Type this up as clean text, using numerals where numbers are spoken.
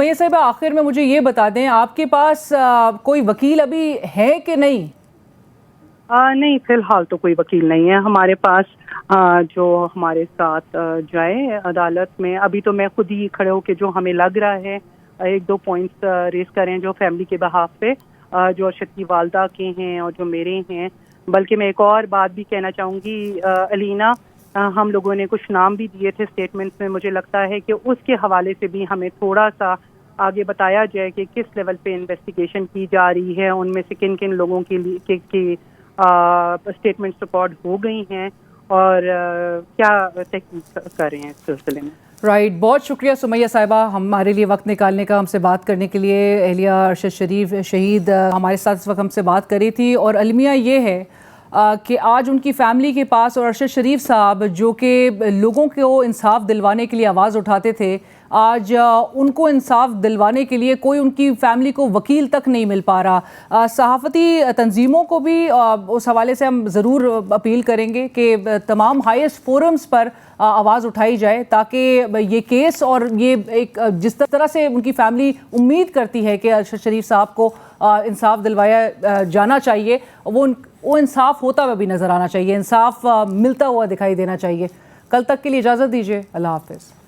सुमैया साहिबा, आखिर में मुझे ये बता दें, आपके पास कोई वकील अभी है कि नहीं? नहीं, फिलहाल तो कोई वकील नहीं है हमारे पास जो हमारे साथ जाए अदालत में। अभी तो मैं खुद ही खड़े होकर जो हमें लग रहा है एक दो पॉइंट्स रेस करें जो फैमिली के बहाफ पे, जो अरशद की वालदा के हैं और जो मेरे हैं। बल्कि मैं एक और बात भी कहना चाहूँगी अलीना, हम लोगों ने कुछ नाम भी दिए थे स्टेटमेंट्स में। मुझे लगता है कि उसके हवाले से भी हमें थोड़ा सा आगे बताया जाए कि किस लेवल पे इन्वेस्टिगेशन की जा रही है, उनमें से किन किन लोगों के लिए की स्टेटमेंट्स रिकॉर्ड हो गई हैं और क्या तहकीक कर रहे हैं इस सिलसिले में। राइट, बहुत शुक्रिया सुमैया साहिबा हमारे लिए वक्त निकालने का, हमसे बात करने के लिए। एहलिया अरशद शरीफ शहीद हमारे साथ इस वक्त हमसे बात करी थी। और अलमिया ये है कि आज उनकी फैमिली के पास, और अरशद शरीफ साहब जो कि लोगों को इंसाफ दिलवाने के लिए आवाज़ उठाते थे, आज उनको इंसाफ दिलवाने के लिए कोई उनकी फैमिली को वकील तक नहीं मिल पा रहा। सहाफ़ती तंजीमों को भी उस हवाले से हम ज़रूर अपील करेंगे कि तमाम हाईएस्ट फोरम्स पर आवाज़ उठाई जाए, ताकि ये केस और ये एक जिस तरह से उनकी फैमिली उम्मीद करती है कि अरशद शरीफ साहब को इंसाफ दिलवाया जाना चाहिए, वो इंसाफ होता हुआ भी नज़र आना चाहिए, इंसाफ मिलता हुआ दिखाई देना चाहिए। कल तक के लिए इजाज़त दीजिए। अल्लाह हाफ़िज़।